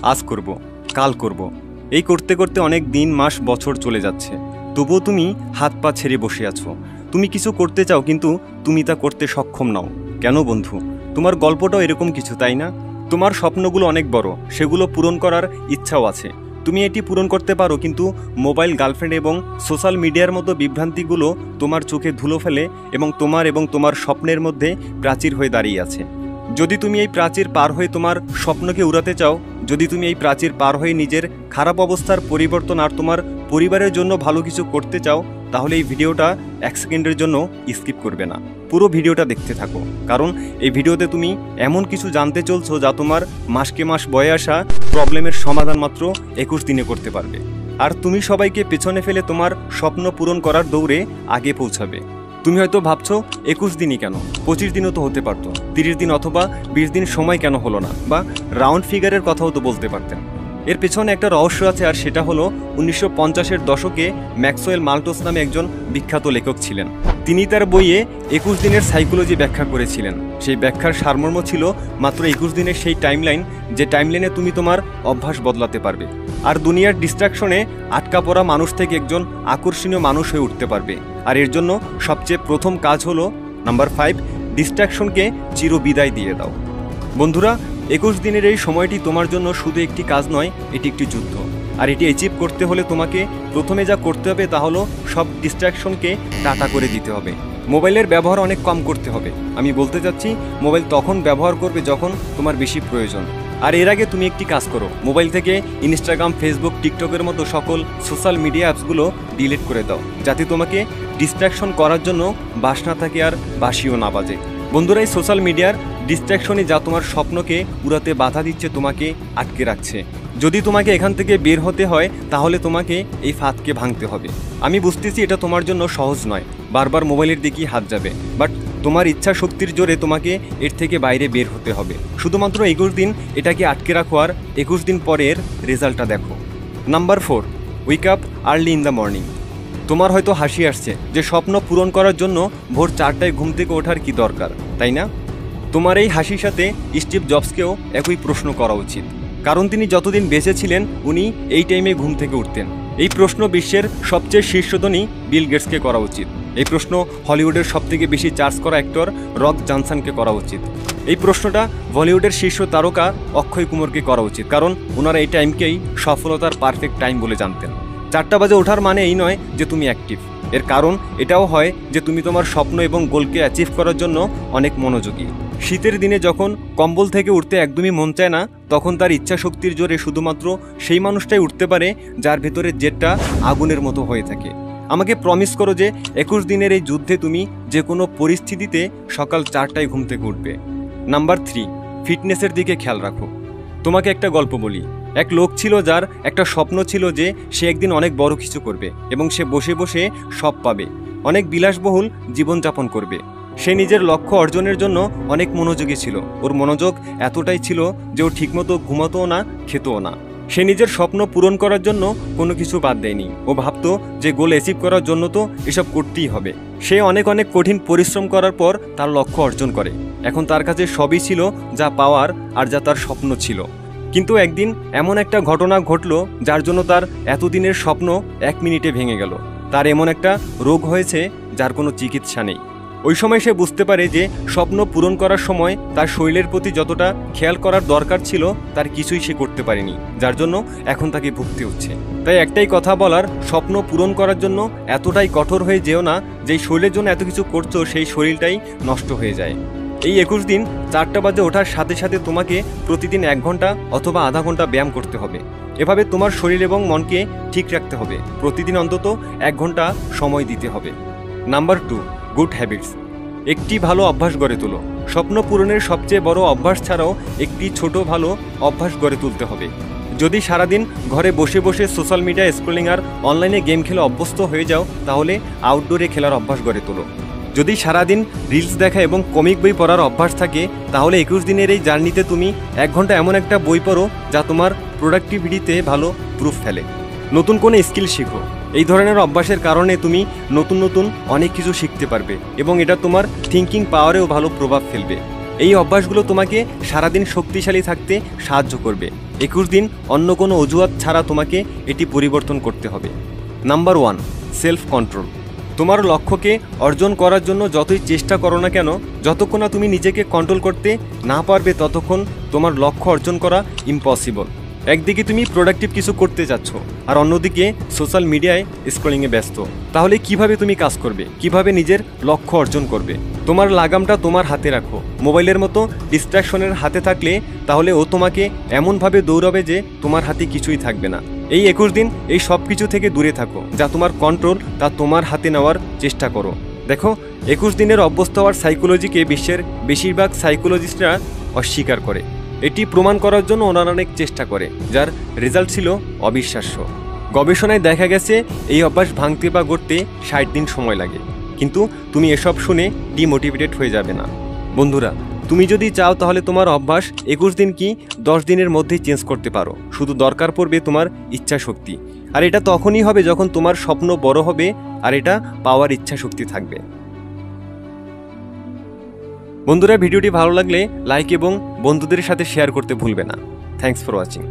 আজ করব, কাল করব, এই করতে করতে অনেক দিন মাস বছর চলে যাচ্ছে, তবুও তুমি হাত পা ছেড়ে বসে আছো। তুমি কিছু করতে চাও কিন্তু তুমি তা করতে সক্ষম নও। কেন বন্ধু? তোমার গল্পটাও এরকম কিছু, তাই না? তোমার স্বপ্নগুলো অনেক বড়, সেগুলো পূরণ করার ইচ্ছাও আছে, তুমি এটি পূরণ করতে পারো, কিন্তু মোবাইল, গার্লফ্রেন্ড এবং সোশ্যাল মিডিয়ার মতো বিভ্রান্তিগুলো তোমার চোখে ধুলো ফেলে এবং তোমার স্বপ্নের মধ্যে প্রাচীর হয়ে দাঁড়িয়ে আছে। যদি তুমি এই প্রাচীর পার হয়ে তোমার স্বপ্নকে উড়াতে চাও, যদি তুমি এই প্রাচীর পার হয়ে নিজের খারাপ অবস্থার পরিবর্তন আর তোমার পরিবারের জন্য ভালো কিছু করতে চাও, তাহলে এই ভিডিওটা 1 সেকেন্ডের জন্য স্কিপ করবে না, পুরো ভিডিওটা দেখতে থাকো। কারণ এই ভিডিওতে তুমি এমন কিছু জানতে চলছো যা তোমার মাসকে মাস বয়ে আসা প্রবলেমের সমাধান মাত্র 21 দিনে করতে পারবে। আর তুমি সবাইকে পেছনে ফেলে তোমার স্বপ্ন পূরণ করার দৌড়ে আগে পৌঁছাবে। তুমি হয়তো ভাবছো 21 দিনই কেন, 25 দিনও তো হতে পারতো, 30 দিন অথবা 20 দিন সময় কেন হলো না, বা রাউন্ড ফিগারের কথাও তো বলতে পারতেন। এর পেছনে একটা রহস্য আছে, আর সেটা হলো 1950-এর দশকে ম্যাক্সওয়েল মাল্টস নামে একজন বিখ্যাত লেখক ছিলেন। তিনি তার বইয়ে 21 দিনের সাইকোলজি ব্যাখ্যা করেছিলেন। সেই ব্যাখ্যার সারমর্ম ছিল মাত্র 21 দিনের সেই টাইমলাইন, যে টাইমলাইনে তুমি তোমার অভ্যাস বদলাতে পারবে আর দুনিয়ার ডিস্ট্রাকশনে আটকা পড়া মানুষ থেকে একজন আকর্ষণীয় মানুষ হয়ে উঠতে পারবে। আর এর জন্য সবচেয়ে প্রথম কাজ হলো নাম্বার 5, ডিস্ট্রাকশনকে চিরবিদায় দিয়ে দাও। বন্ধুরা, 21 দিনের এই সময়টি তোমার জন্য শুধু একটি কাজ নয়, এটি একটি যুদ্ধ। আর এটি অ্যাচিভ করতে হলে তোমাকে প্রথমে যা করতে হবে তা হলো সব ডিস্ট্রাকশনকে টাটা করে দিতে হবে। মোবাইলের ব্যবহার অনেক কম করতে হবে। আমি বলতে চাচ্ছি, মোবাইল তখন ব্যবহার করবে যখন তোমার বেশি প্রয়োজন। আর এর আগে তুমি একটি কাজ করো, মোবাইল থেকে ইনস্টাগ্রাম, ফেসবুক, টিকটকের মতো সকল সোশ্যাল মিডিয়া অ্যাপসগুলো ডিলিট করে দাও, যাতে তোমাকে ডিস্ট্রাকশন করার জন্য বাস না থাকে আর বাঁশিও না বাজে। বন্ধুরা, এই সোশ্যাল মিডিয়ার ডিস্ট্রাকশনই যা তোমার স্বপ্নকে উড়াতে বাধা দিচ্ছে, তোমাকে আটকে রাখছে। যদি তোমাকে এখান থেকে বের হতে হয়, তাহলে তোমাকে এই ফাঁদকে ভাঙতে হবে। আমি বুঝতেছি এটা তোমার জন্য সহজ নয়, বারবার মোবাইলের দিকেই হাত যাবে, বাট তোমার ইচ্ছা শক্তির জোরে তোমাকে এর থেকে বাইরে বের হতে হবে। শুধুমাত্র 21 দিন এটাকে আটকে রাখো, আর 21 দিন পরের রেজাল্টটা দেখো। Number 4, wake up early in the morning. তোমার হয়তো হাসি আসছে যে স্বপ্ন পূরণ করার জন্য ভোর 4টায় ঘুম থেকে ওঠার কি দরকার, তাই না? তোমার এই হাসির সাথে স্টিভ জবসকেও একই প্রশ্ন করা উচিত, কারণ তিনি যতদিন বেঁচে ছিলেন উনি এই টাইমে ঘুম থেকে উঠতেন। এই প্রশ্ন বিশ্বের সবচেয়ে শীর্ষধনী বিল গেটসকে করা উচিত। এই প্রশ্ন হলিউডের সবথেকে বেশি চার্জ করা অ্যাক্টর রক জনসনকে করা উচিত। এই প্রশ্নটা বলিউডের শীর্ষ তারকা অক্ষয় কুমারকে করা উচিত, কারণ ওনারা এই টাইমকেই সফলতার পারফেক্ট টাইম বলে জানতেন। 4টা বাজে ওঠার মানে এই নয় যে তুমি অ্যাক্টিভ, এর কারণ এটাও হয় যে তুমি তোমার স্বপ্ন এবং গোলকে অ্যাচিভ করার জন্য অনেক মনোযোগী। শীতের দিনে যখন কম্বল থেকে উঠতে একদমই মন চায় না, তখন তার ইচ্ছা শক্তির জোরে শুধুমাত্র সেই মানুষটাই উঠতে পারে যার ভেতরে জেটটা আগুনের মতো হয়ে থাকে। আমাকে প্রমিস করো যে 21 দিনের এই যুদ্ধে তুমি যে কোনো পরিস্থিতিতে সকাল 4টায় ঘুম থেকে উঠবে। নাম্বার 3, ফিটনেসের দিকে খেয়াল রাখো। তোমাকে একটা গল্প বলি। এক লোক ছিল যার একটা স্বপ্ন ছিল যে সে একদিন অনেক বড় কিছু করবে এবং সে বসে বসে সব পাবে, অনেক বিলাসবহুল জীবনযাপন করবে। সে নিজের লক্ষ্য অর্জনের জন্য অনেক মনোযোগী ছিল। ওর মনোযোগ এতটাই ছিল যে ও ঠিকমতো ঘুমাতও না, খেতও না। সে নিজের স্বপ্ন পূরণ করার জন্য কোনো কিছু বাদ দেয়নি। ও ভাবতো যে গোল অ্যাচিভ করার জন্য তো এসব করতেই হবে। সে অনেক কঠিন পরিশ্রম করার পর তার লক্ষ্য অর্জন করে। এখন তার কাছে সবই ছিল যা পাওয়ার আর যা তার স্বপ্ন ছিল। কিন্তু একদিন এমন একটা ঘটনা ঘটলো যার জন্য তার এতদিনের স্বপ্ন 1 মিনিটে ভেঙে গেল। তার এমন একটা রোগ হয়েছে যার কোনো চিকিৎসা নেই। ওই সময় সে বুঝতে পারে যে স্বপ্ন পূরণ করার সময় তার শরীরের প্রতি যতটা খেয়াল করার দরকার ছিল তার কিছুই সে করতে পারেনি, যার জন্য এখন তাকে ভুগতে হচ্ছে। তাই একটাই কথা বলার, স্বপ্ন পূরণ করার জন্য এতটাই কঠোর হয়ে যেও না যেই শরীরের জন্য এত কিছু করছো সেই শরীরটাই নষ্ট হয়ে যায়। এই 21 দিন 4টা বাজে ওঠার সাথে সাথে তোমাকে প্রতিদিন 1 ঘন্টা অথবা আধা ঘন্টা ব্যায়াম করতে হবে। এভাবে তোমার শরীর এবং মনকে ঠিক রাখতে হবে। প্রতিদিন অন্তত 1 ঘন্টা সময় দিতে হবে। Number 2, good habits. একটি ভালো অভ্যাস গড়ে তোলো। স্বপ্ন পূরণের সবচেয়ে বড় অভ্যাস ছাড়াও একটি ছোট ভালো অভ্যাস গড়ে তুলতে হবে। যদি সারাদিন ঘরে বসে বসে সোশ্যাল মিডিয়া স্ক্রলিং আর অনলাইনে গেম খেলে অভ্যস্ত হয়ে যাও, তাহলে আউটডোরে খেলার অভ্যাস গড়ে তোলো। যদি সারাদিন রিলস দেখা এবং কমিক বই পড়ার অভ্যাস থাকে, তাহলে 21 দিনের এই জার্নিতে তুমি 1 ঘন্টা এমন একটা বই পড়ো যা তোমার প্রোডাক্টিভিটিতে ভালো প্রুফ ফেলে। নতুন কোনো স্কিল শিখো। এই ধরনের অভ্যাসের কারণে তুমি নতুন অনেক কিছু শিখতে পারবে এবং এটা তোমার থিঙ্কিং পাওয়ারেও ভালো প্রভাব ফেলবে। এই অভ্যাসগুলো তোমাকে সারাদিন শক্তিশালী থাকতে সাহায্য করবে। 21 দিন অন্য কোনো অজুহাত ছাড়া তোমাকে এটি পরিবর্তন করতে হবে। Number 1, self control. তোমার লক্ষ্যকে অর্জন করার জন্য যতই চেষ্টা করো না কেন, যতক্ষণ না তুমি নিজেকে কন্ট্রোল করতে না পারবে ততক্ষণ তোমার লক্ষ্য অর্জন করা ইম্পসিবল। একদিকে তুমি প্রোডাক্টিভ কিছু করতে যাচ্ছ আর অন্যদিকে সোশ্যাল মিডিয়ায় স্ক্রলিংয়ে ব্যস্ত। তাহলে কিভাবে তুমি কাজ করবে, কিভাবে নিজের লক্ষ্য অর্জন করবে? তোমার লাগামটা তোমার হাতে রাখো। মোবাইলের মতো ডিস্ট্রাকশনের হাতে থাকলে তাহলে ও তোমাকে এমনভাবে দৌড়াবে যে তোমার হাতে কিছুই থাকবে না। এই 21 দিন এই সব কিছু থেকে দূরে থাকো, যা তোমার কন্ট্রোল তা তোমার হাতে নেওয়ার চেষ্টা করো। দেখো, 21 দিনের অভ্যস্ত হওয়ার সাইকোলজিকে বিশ্বের বেশিরভাগ সাইকোলজিস্টরা অস্বীকার করে। এটি প্রমাণ করার জন্য ওনারা অনেক চেষ্টা করে, যার রেজাল্ট ছিল অবিশ্বাস্য। গবেষণায় দেখা গেছে এই অভ্যাস ভাঙতে বা গড়তে 60 দিন সময় লাগে। কিন্তু তুমি এসব শুনে ডিমোটিভেটেড হয়ে যাবে না। বন্ধুরা, তুমি যদি চাও তাহলে তোমার অভ্যাস 21 দিন কি 10 দিনের মধ্যেই চেঞ্জ করতে পারো। শুধু দরকার পড়বে তোমার ইচ্ছা শক্তি। আর এটা তখনই হবে যখন তোমার স্বপ্ন বড় হবে আর এটা পাওয়ার ইচ্ছা শক্তি থাকবে। বন্ধুরা, ভিডিওটি ভালো লাগলে লাইক এবং বন্ধুদের সাথে শেয়ার করতে ভুলবে না। Thanks for watching.